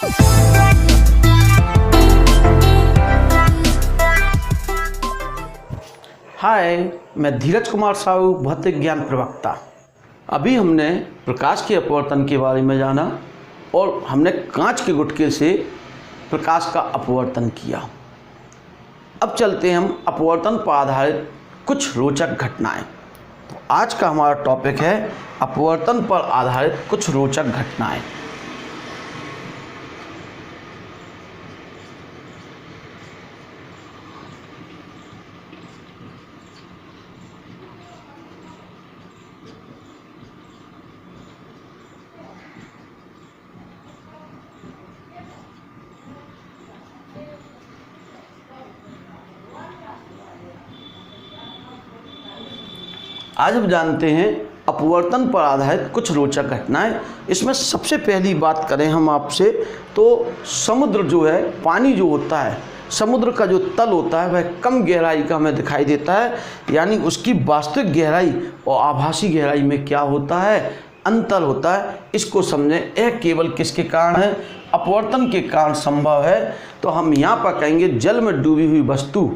हाय, मैं धीरज कुमार साहू, भौतिक ज्ञान प्रवक्ता। अभी हमने प्रकाश के अपवर्तन के बारे में जाना और हमने कांच के गुटके से प्रकाश का अपवर्तन किया। अब चलते हैं हम अपवर्तन पर आधारित कुछ रोचक घटनाएं। तो आज का हमारा टॉपिक है अपवर्तन पर आधारित कुछ रोचक घटनाएं। आज हम जानते हैं अपवर्तन पर आधारित कुछ रोचक घटनाएं। इसमें सबसे पहली बात करें हम आपसे तो समुद्र जो है, पानी जो होता है, समुद्र का जो तल होता है वह कम गहराई का हमें दिखाई देता है। यानी उसकी वास्तविक गहराई और आभासी गहराई में क्या होता है, अंतर होता है। इसको समझें। यह केवल किसके कारण है? अपवर्तन के कारण संभव है। तो हम यहाँ पर कहेंगे जल में डूबी हुई वस्तु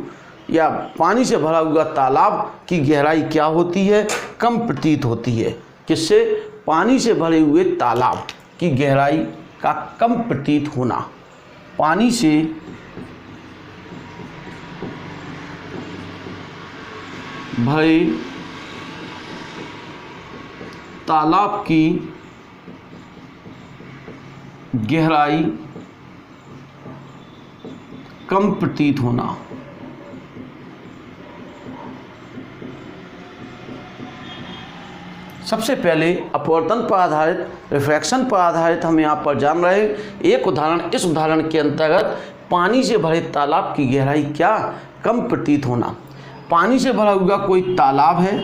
या पानी से भरा हुआ तालाब की गहराई क्या होती है? कम प्रतीत होती है। किससे? पानी से भरे हुए तालाब की गहराई का कम प्रतीत होना। पानी से भरे तालाब की गहराई कम प्रतीत होना। सबसे पहले अपवर्तन पर आधारित, रिफ्रैक्शन पर आधारित हम यहाँ पर जान रहे हैं एक उदाहरण। इस उदाहरण के अंतर्गत पानी से भरे तालाब की गहराई क्या? कम प्रतीत होना। पानी से भरा हुआ कोई तालाब है,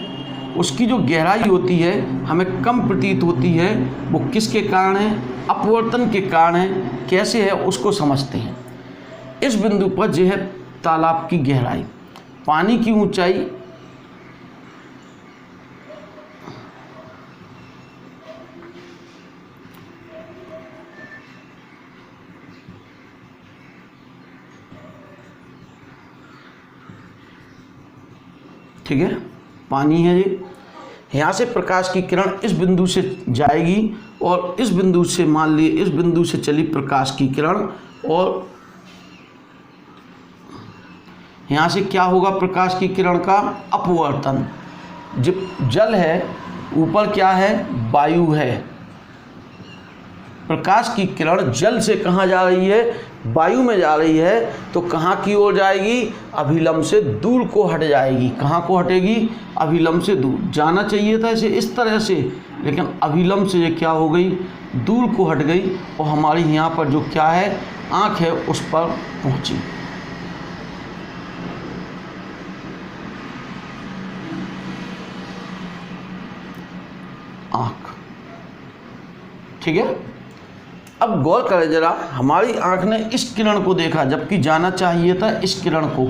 उसकी जो गहराई होती है हमें कम प्रतीत होती है। वो किसके कारण है? अपवर्तन के कारण है। कैसे है उसको समझते हैं। इस बिंदु पर जो है तालाब की गहराई, पानी की ऊंचाई ठीक है, पानी है ये। यहाँ से प्रकाश की किरण इस बिंदु से जाएगी और इस बिंदु से, मान लिए इस बिंदु से चली प्रकाश की किरण और यहाँ से क्या होगा? प्रकाश की किरण का अपवर्तन। जब जल है, ऊपर क्या है? वायु है। प्रकाश की किरण जल से कहाँ जा रही है? वायु में जा रही है। तो कहाँ की ओर जाएगी? अभिलंब से दूर को हट जाएगी। कहाँ को हटेगी? अभिलंब से दूर। जाना चाहिए था इसे इस तरह से, लेकिन अभिलंब से ये क्या हो गई? दूर को हट गई और हमारी यहाँ पर जो क्या है, आँख है, उस पर पहुँची। आँख, ठीक है। अब गौर करें जरा, हमारी आंख ने इस किरण को देखा जबकि जाना चाहिए था इस किरण को।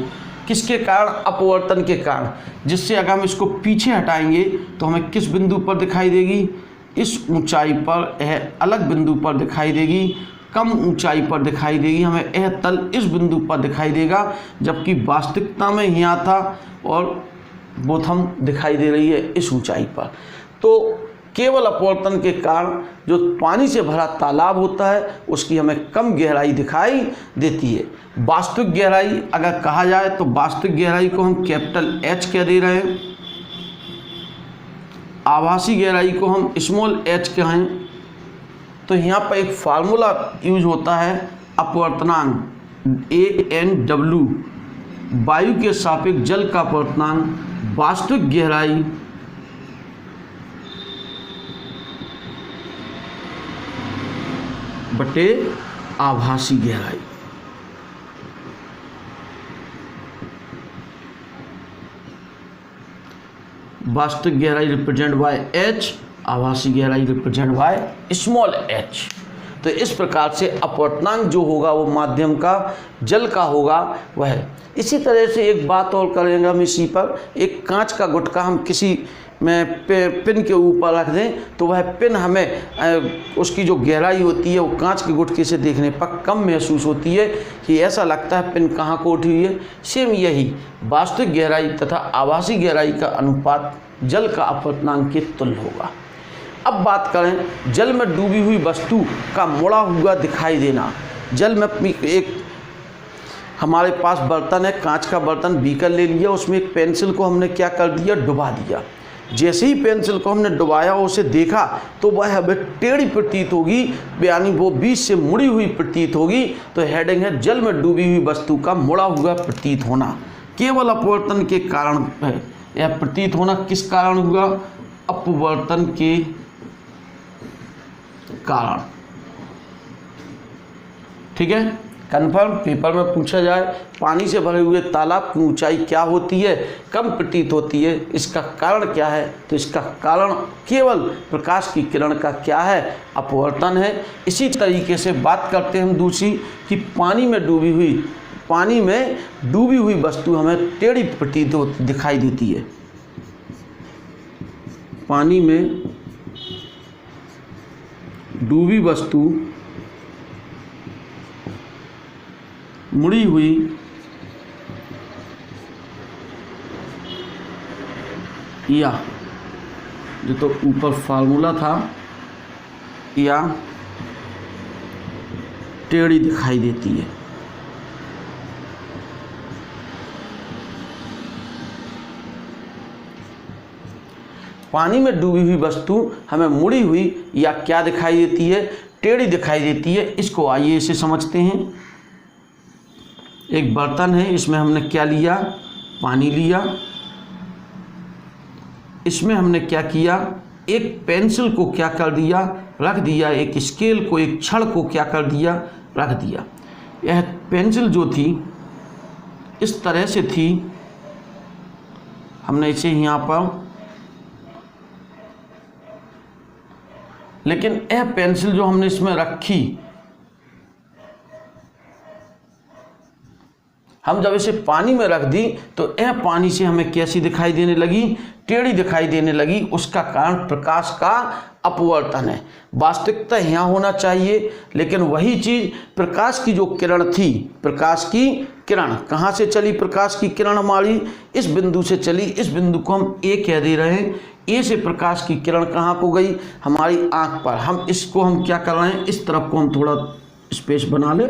किसके कारण? अपवर्तन के कारण। जिससे अगर हम इसको पीछे हटाएंगे तो हमें किस बिंदु पर दिखाई देगी? इस ऊंचाई पर, यह अलग बिंदु पर दिखाई देगी, कम ऊंचाई पर दिखाई देगी। हमें यह तल इस बिंदु पर दिखाई देगा, जबकि वास्तविकता में यहाँ था और बोथम दिखाई दे रही है इस ऊंचाई पर। तो केवल अपवर्तन के कारण जो पानी से भरा तालाब होता है उसकी हमें कम गहराई दिखाई देती है। वास्तविक गहराई अगर कहा जाए तो वास्तविक गहराई को हम कैपिटल एच कह दे रहे हैं, आभासी गहराई को हम स्मॉल एच कहें। तो यहाँ पर एक फार्मूला यूज होता है अपवर्तनांक ANW, वायु के सापेक्ष जल का अपवर्तनांक, वास्तविक गहराई बटे आभासी गहराई। वास्तविक गहराई रिप्रेजेंट बाय H, आभासी गहराई रिप्रेजेंट बाय स्मॉल h। तो इस प्रकार से अपवर्तनांक जो होगा वो माध्यम का, जल का होगा वह। इसी तरह से एक बात और करेंगे हम इसी पर। एक कांच का गुटका हम किसी में पिन के ऊपर रख दें तो वह पिन हमें उसकी जो गहराई होती है वो कांच के गुटके से देखने पर कम महसूस होती है कि ऐसा लगता है पिन कहाँ को उठी हुई है। सेम यही वास्तविक गहराई तथा आभासी गहराई का अनुपात जल का अपवर्तनांक के तुल्य होगा। अब बात करें जल में डूबी हुई वस्तु का मुड़ा हुआ दिखाई देना। जल में एक हमारे पास बर्तन है, कांच का बर्तन, बीकर ले लिया, उसमें एक पेंसिल को हमने क्या कर दिया, डुबा दिया। जैसे ही पेंसिल को हमने डुबाया और उसे देखा तो वह हमें टेढ़ी प्रतीत होगी, यानी वो बीच से मुड़ी हुई प्रतीत होगी। तो हेडिंग है जल में डूबी हुई वस्तु का मुड़ा हुआ प्रतीत होना केवल अपवर्तन के कारण है। यह प्रतीत होना किस कारण हुआ, अपवर्तन के कारण। ठीक है, कन्फर्म। पेपर में पूछा जाए पानी से भरे हुए तालाब की ऊंचाई क्या होती है, कम प्रतीत होती है, इसका कारण क्या है, तो इसका कारण केवल प्रकाश की किरण का क्या है, अपवर्तन है। इसी तरीके से बात करते हैं हम दूसरी कि पानी में डूबी हुई वस्तु हमें टेढ़ी प्रतीत दिखाई देती है। पानी में डूबी वस्तु मुड़ी हुई या जो तो ऊपर फार्मूला था, या टेढ़ी दिखाई देती है। पानी में डूबी हुई वस्तु हमें मुड़ी हुई या क्या दिखाई देती है, टेढ़ी दिखाई देती है। इसको आइए इसे समझते हैं। एक बर्तन है, इसमें हमने क्या लिया, पानी लिया। इसमें हमने क्या किया, एक पेंसिल को क्या कर दिया, रख दिया। एक स्केल को, एक छड़ को क्या कर दिया, रख दिया। यह पेंसिल जो थी इस तरह से थी, हमने इसे यहाँ पर, लेकिन यह पेंसिल जो हमने इसमें रखी, हम जब इसे पानी में रख दी तो यह पानी से हमें कैसी दिखाई देने लगी, टेढ़ी दिखाई देने लगी। उसका कारण प्रकाश का अपवर्तन है। वास्तविकता यहाँ होना चाहिए, लेकिन वही चीज़ प्रकाश की जो किरण थी, प्रकाश की किरण कहाँ से चली, प्रकाश की किरण हमारी इस बिंदु से चली। इस बिंदु को हम ए कह दे रहे हैं। ए से प्रकाश की किरण कहाँ को गई, हमारी आँख पर। हम इसको हम क्या कर रहे हैं, इस तरफ को हम थोड़ा स्पेस बना ले।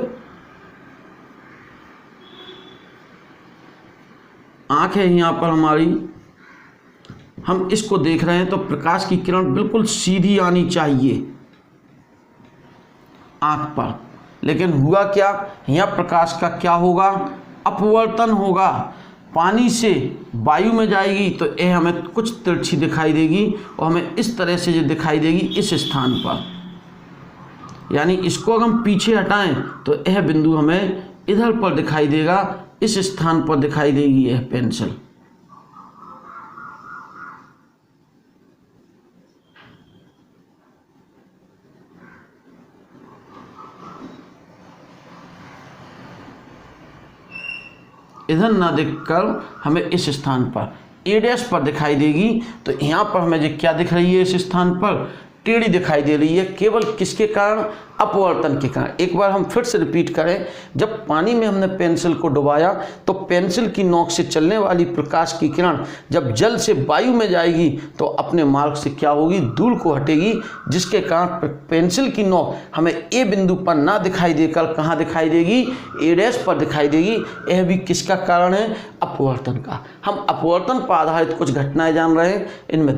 आँख है यहाँ पर हमारी, हम इसको देख रहे हैं तो प्रकाश की किरण बिल्कुल सीधी आनी चाहिए आँख पर, लेकिन हुआ क्या, यहाँ प्रकाश का क्या होगा, अपवर्तन होगा। पानी से वायु में जाएगी तो यह हमें कुछ तिरछी दिखाई देगी और हमें इस तरह से जो दिखाई देगी इस स्थान पर, यानी इसको अगर हम पीछे हटाएं तो यह बिंदु हमें इधर पर दिखाई देगा, इस स्थान पर दिखाई देगी यह पेंसिल। इधर ना दिखकर हमें इस स्थान पर ए डैश पर दिखाई देगी। तो यहाँ पर हमें जो क्या दिख रही है, इस स्थान पर टेढ़ी दिखाई दे रही है, केवल किसके कारण, अपवर्तन के कारण। एक बार हम फिर से रिपीट करें, जब पानी में हमने पेंसिल को डुबाया तो पेंसिल की नोक से चलने वाली प्रकाश की किरण जब जल से वायु में जाएगी तो अपने मार्ग से क्या होगी, दूर को हटेगी, जिसके कारण पेंसिल की नोक हमें ए बिंदु पर ना दिखाई देकर कहाँ दिखाई देगी, ए डैश पर दिखाई देगी। यह भी किसका कारण है, अपवर्तन का। हम अपवर्तन पर आधारित कुछ घटनाएं जान रहे हैं, इनमें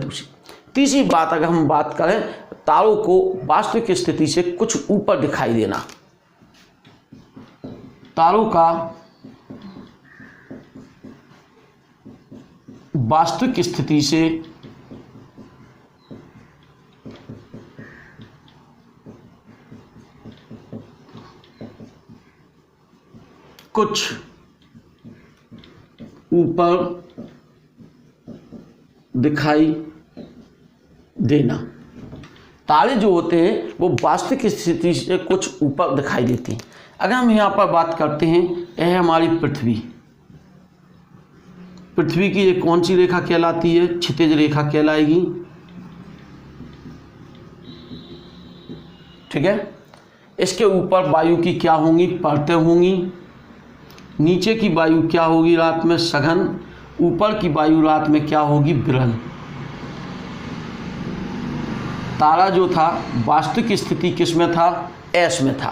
तीसरी बात अगर हम बात करें, तारों को वास्तविक स्थिति से कुछ ऊपर दिखाई देना। तारों का वास्तविक स्थिति से कुछ ऊपर दिखाई देना। तारे जो होते हैं वो वास्तविक स्थिति से कुछ ऊपर दिखाई देते हैं। अगर हम यहाँ पर बात करते हैं, यह है हमारी पृथ्वी, पृथ्वी की ये कौन सी रेखा कहलाती है? क्षितिज रेखा कहलाएगी। ठीक है। इसके ऊपर वायु की क्या होंगी? परतें होंगी। नीचे की वायु क्या होगी? रात में सघन। ऊपर की वायु रात में क्या होगी? विरल। तारा जो था वास्तविक स्थिति किस में था? एस में था।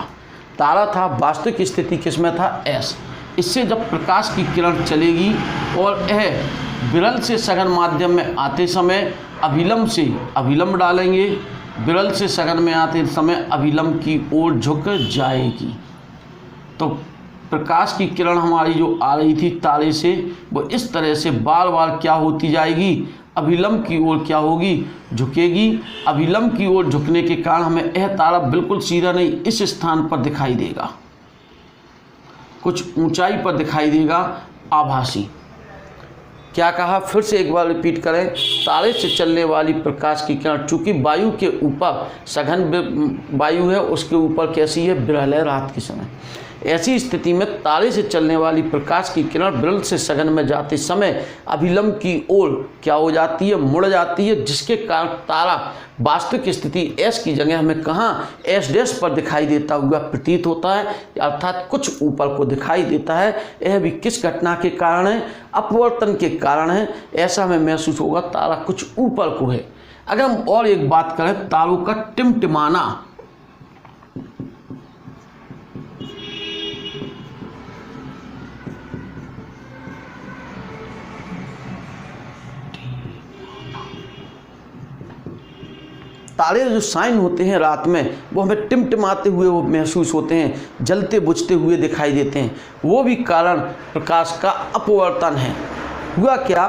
तारा था वास्तविक स्थिति किस में था? एस। इससे जब प्रकाश की किरण चलेगी और यह विरल से सघन माध्यम में आते समय अभिलंब से अभिलंब डालेंगे, विरल से सघन में आते समय अभिलंब की ओर झुक जाएगी। तो प्रकाश की किरण हमारी जो आ रही थी तारे से, वो इस तरह से बार बार क्या होती जाएगी? अभिलंब की ओर क्या होगी? झुकेगी। अभिलंब की ओर झुकने के कारण हमें यह तारा बिल्कुल सीधा नहीं इस स्थान पर दिखाई देगा, कुछ ऊंचाई पर दिखाई देगा, आभासी। क्या कहा? फिर से एक बार रिपीट करें। तारे से चलने वाली प्रकाश की किरण चूँकि वायु के ऊपर सघन वायु है, उसके ऊपर कैसी है? विरल है रात के समय। ऐसी स्थिति में तारे से चलने वाली प्रकाश की किरण विरल से सघन में जाते समय अभिलंब की ओर क्या हो जाती है? मुड़ जाती है, जिसके कारण तारा वास्तविक स्थिति एस की जगह हमें कहाँ? एस डैश पर दिखाई देता हुआ प्रतीत होता है, अर्थात कुछ ऊपर को दिखाई देता है। यह भी किस घटना के कारण है? अपवर्तन के कारण है। ऐसा हमें महसूस होगा तारा कुछ ऊपर को है। अगर हम और एक बात करें, तारों का टिमटिमाना, तारे जो साइन होते हैं रात में, वो हमें टिमटिमाते हुए वो महसूस होते हैं, जलते बुझते हुए दिखाई देते हैं। वो भी कारण प्रकाश का अपवर्तन है। हुआ क्या?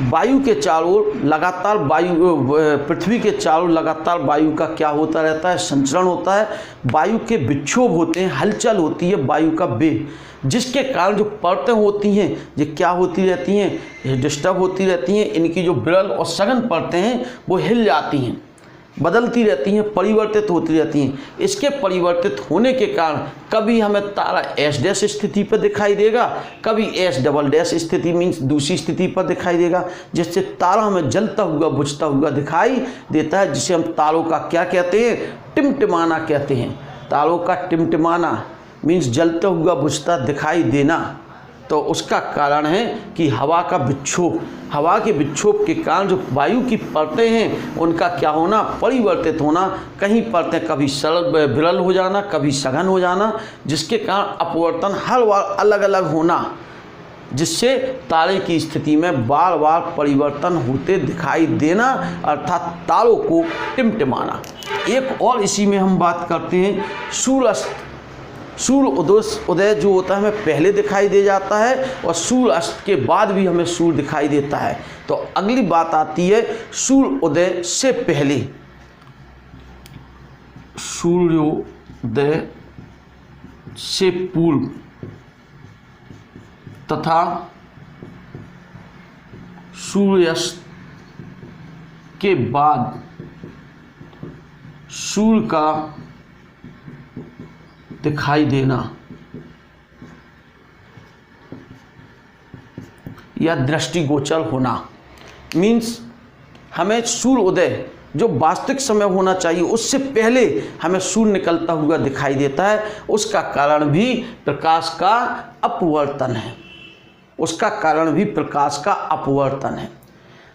वायु के चारों ओर लगातार पृथ्वी के चारों लगातार वायु का क्या होता रहता है? संचरण होता है। वायु के विक्षोभ होते हैं, हलचल होती है वायु का वेग, जिसके कारण जो परतें होती हैं ये क्या होती रहती हैं? ये डिस्टर्ब होती रहती हैं। इनकी जो विरल और सघन परतें हैं वो हिल जाती हैं, बदलती रहती हैं, परिवर्तित होती रहती हैं। इसके परिवर्तित होने के कारण कभी हमें तारा एस डैश स्थिति पर दिखाई देगा, कभी एस डबल डैश स्थिति मीन्स दूसरी स्थिति पर दिखाई देगा, जिससे तारा हमें जलता हुआ बुझता हुआ दिखाई देता है, जिसे हम तारों का क्या कहते हैं? टिमटिमाना कहते हैं। तारों का टिमटिमाना मीन्स जलता हुआ बुझता दिखाई देना। तो उसका कारण है कि हवा का विक्षोभ, हवा के विक्षोभ के कारण जो वायु की परतें हैं उनका क्या होना? परिवर्तित होना। कहीं परतें कभी सरल विरल हो जाना, कभी सघन हो जाना, जिसके कारण अपवर्तन हर बार अलग अलग होना, जिससे तारे की स्थिति में बार बार परिवर्तन होते दिखाई देना, अर्थात तारों को टिमटिमाना। एक और इसी में हम बात करते हैं सूर्यास्त। सूर्य उदय जो होता है हमें पहले दिखाई दे जाता है और सूर्य अस्त के बाद भी हमें सूर्य दिखाई देता है। तो अगली बात आती है सूर्य उदय से पहले। सूर्योदय से पूर्व तथा सूर्यास्त के बाद सूर्य का दिखाई देना या दृष्टिगोचर होना मीन्स हमें सूर्य उदय जो वास्तविक समय होना चाहिए उससे पहले हमें सूर्य निकलता हुआ दिखाई देता है। उसका कारण भी प्रकाश का अपवर्तन है, उसका कारण भी प्रकाश का अपवर्तन है।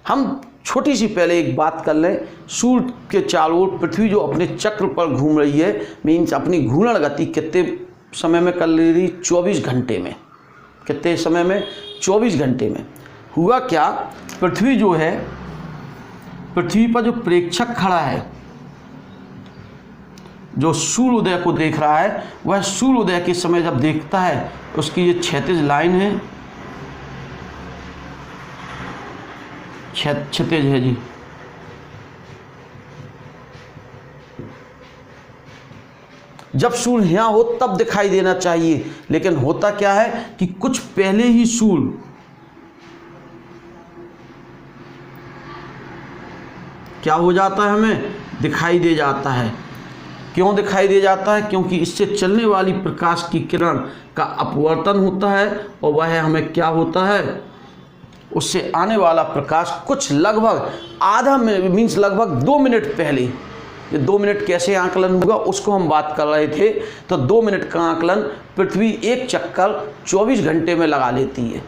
हम छोटी सी पहले एक बात कर लें। सूर्य के चारों ओर पृथ्वी जो अपने चक्र पर घूम रही है मीन्स अपनी घूर्णन गति कितने समय में कर ले रही? 24 घंटे में। कितने समय में? 24 घंटे में। हुआ क्या? पृथ्वी जो है, पृथ्वी पर जो प्रेक्षक खड़ा है, जो सूर्योदय को देख रहा है, वह सूर्योदय के समय जब देखता है उसकी ये क्षैतिज लाइन है, क्षैतिज है जी, जब सूर्य यहाँ हो तब दिखाई देना चाहिए, लेकिन होता क्या है कि कुछ पहले ही सूर्य क्या हो जाता है? हमें दिखाई दे जाता है। क्यों दिखाई दे जाता है? क्योंकि इससे चलने वाली प्रकाश की किरण का अपवर्तन होता है और वह हमें क्या होता है? उससे आने वाला प्रकाश कुछ लगभग आधा मिनट मीन्स लगभग 2 मिनट पहले, ये 2 मिनट कैसे आकलन होगा उसको हम बात कर रहे थे। तो 2 मिनट का आकलन पृथ्वी एक चक्कर 24 घंटे में लगा लेती है।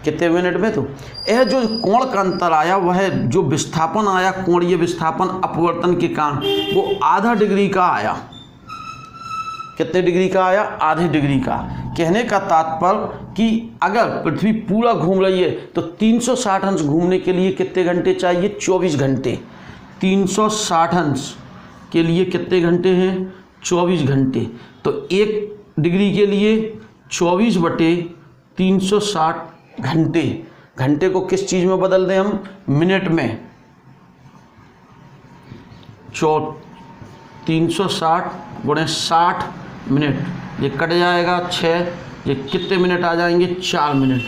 कितने मिनट में? तो यह जो कोण का अंतर आया वह जो विस्थापन आया, कोणीय विस्थापन अपवर्तन के कारण, वो आधा डिग्री का आया। कितने डिग्री का आया? आधे डिग्री का। कहने का तात्पर्य कि अगर पृथ्वी पूरा घूम रही है तो 360 अंश घूमने के लिए कितने घंटे चाहिए? 24 घंटे। 360 अंश के लिए कितने घंटे हैं? 24 घंटे। तो 1 डिग्री के लिए 24/360 घंटे। घंटे को किस चीज़ में बदल दें हम? मिनट में। 360 × 60 मिनट, ये कट जाएगा 6, ये कितने मिनट आ जाएंगे? 4 मिनट।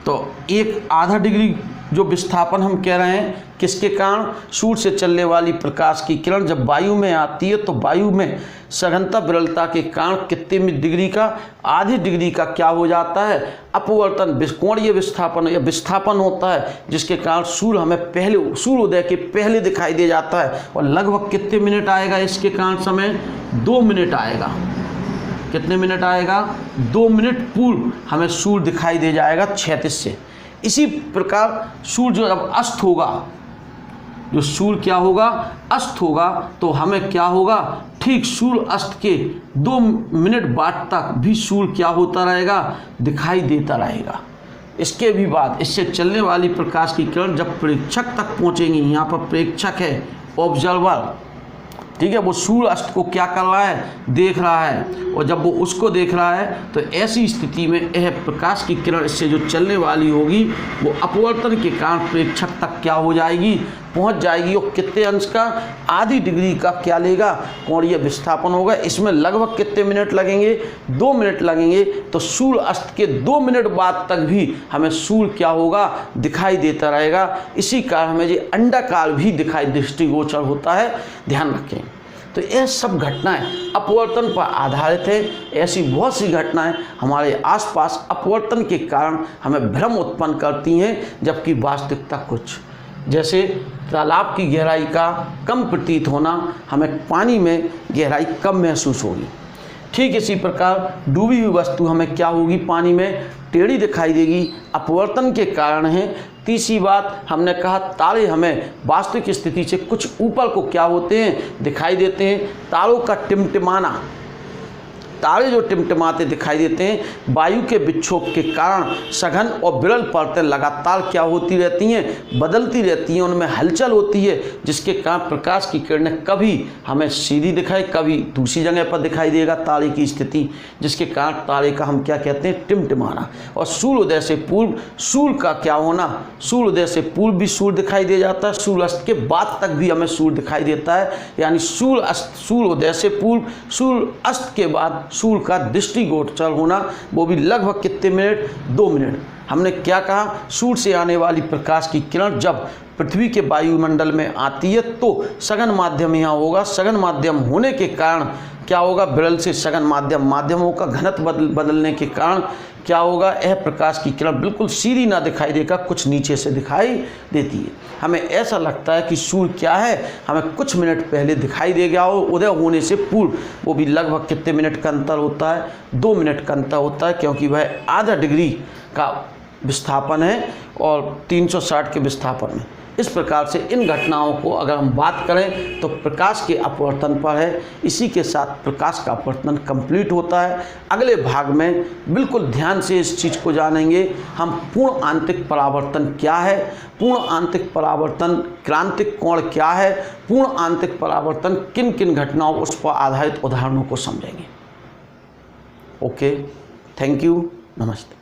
तो एक आधा डिग्री जो विस्थापन हम कह रहे हैं किसके कारण? सूर्य से चलने वाली प्रकाश की किरण जब वायु में आती है तो वायु में सघनता विरलता के कारण कितने डिग्री का? आधे डिग्री का क्या हो जाता है? अपवर्तन, कोणीय विस्थापन या विस्थापन होता है, जिसके कारण सूर्य हमें पहले, सूर्योदय के पहले दिखाई दे जाता है। और लगभग कितने मिनट आएगा इसके कारण? समय 2 मिनट आएगा। कितने मिनट आएगा? 2 मिनट पूर्व हमें सूर्य दिखाई दे जाएगा क्षैतिज से। इसी प्रकार सूर्य जो जब अस्त होगा, जो सूर्य क्या होगा? अस्त होगा, तो हमें क्या होगा? ठीक सूर्य अस्त के 2 मिनट बाद तक भी सूर्य क्या होता रहेगा? दिखाई देता रहेगा। इसके भी बाद इससे चलने वाली प्रकाश की किरण जब प्रेक्षक तक पहुंचेंगी, यहाँ पर प्रेक्षक है, ऑब्जर्वर, ठीक है, वो सूर्य अस्त को क्या कर रहा है? देख रहा है। और जब वो उसको देख रहा है तो ऐसी स्थिति में यह प्रकाश की किरण इससे जो चलने वाली होगी वो अपवर्तन के कारण प्रेक्षक तक क्या हो जाएगी? पहुंच जाएगी। और कितने अंश का? आधी डिग्री का क्या लेगा? कोणीय विस्थापन होगा। इसमें लगभग कितने मिनट लगेंगे? 2 मिनट लगेंगे। तो सूर्य अस्त के 2 मिनट बाद तक भी हमें सूर्य क्या होगा? दिखाई देता रहेगा। इसी कारण हमें ये अंडाकार भी दिखाई, दृष्टिगोचर होता है, ध्यान रखें। तो यह सब घटनाएं अपवर्तन पर आधारित है। ऐसी बहुत सी घटनाएं हमारे आसपास अपवर्तन के कारण हमें भ्रम उत्पन्न करती हैं, जबकि वास्तविकता कुछ, जैसे तालाब की गहराई का कम प्रतीत होना, हमें पानी में गहराई कम महसूस होगी। ठीक इसी प्रकार डूबी हुई वस्तु हमें क्या होगी? पानी में टेढ़ी दिखाई देगी, अपवर्तन के कारण है। तीसरी बात हमने कहा, तारे हमें वास्तविक स्थिति से कुछ ऊपर को क्या होते हैं? दिखाई देते हैं। तारों का टिमटिमाना, तारे जो टिमटिमाते दिखाई देते हैं, वायु के विक्षोभ के कारण सघन और विरल परतें लगातार क्या होती रहती हैं? बदलती रहती हैं, उनमें हलचल होती है, जिसके कारण प्रकाश की किरणें कभी हमें सीधी दिखाई, कभी दूसरी जगह पर दिखाई देगा तारे की स्थिति, जिसके कारण तारे का हम क्या कहते हैं? टिमटिमाना। और सूर्योदय से पूर्व सूर्य का क्या होना? सूर्योदय से पूर्व भी सूर्य दिखाई दे जाता है, सूर्यास्त के बाद तक भी हमें सूर्य दिखाई देता है। यानी सूर्योदय से पूर्व, सूर्य अस्त के बाद सूर्य का दृष्टिगोचर होना, वो भी लगभग कितने मिनट? 2 मिनट। हमने क्या कहा? सूर्य से आने वाली प्रकाश की किरण जब पृथ्वी के वायुमंडल में आती है तो सघन माध्यम यहाँ होगा। सघन माध्यम होने के कारण क्या होगा? विरल से सघन माध्यम, माध्यमों का घनत्व बदलने के कारण क्या होगा? यह प्रकाश की किरण बिल्कुल सीधी ना दिखाई देगा, कुछ नीचे से दिखाई देती है। हमें ऐसा लगता है कि सूर्य क्या है? हमें कुछ मिनट पहले दिखाई दे गया हो, उदय होने से पूर्व। वो भी लगभग कितने मिनट का अंतर होता है? 2 मिनट का अंतर होता है, क्योंकि वह आधा डिग्री का विस्थापन है और 360 के विस्थापन में। इस प्रकार से इन घटनाओं को अगर हम बात करें तो प्रकाश के अपवर्तन पर है। इसी के साथ प्रकाश का अपवर्तन कंप्लीट होता है। अगले भाग में बिल्कुल ध्यान से इस चीज़ को जानेंगे हम, पूर्ण आंतरिक परावर्तन क्या है, पूर्ण आंतरिक परावर्तन क्रांतिक कोण क्या है, पूर्ण आंतरिक परावर्तन किन किन घटनाओं, उस पर आधारित उदाहरणों को समझेंगे। ओके, थैंक यू, नमस्ते।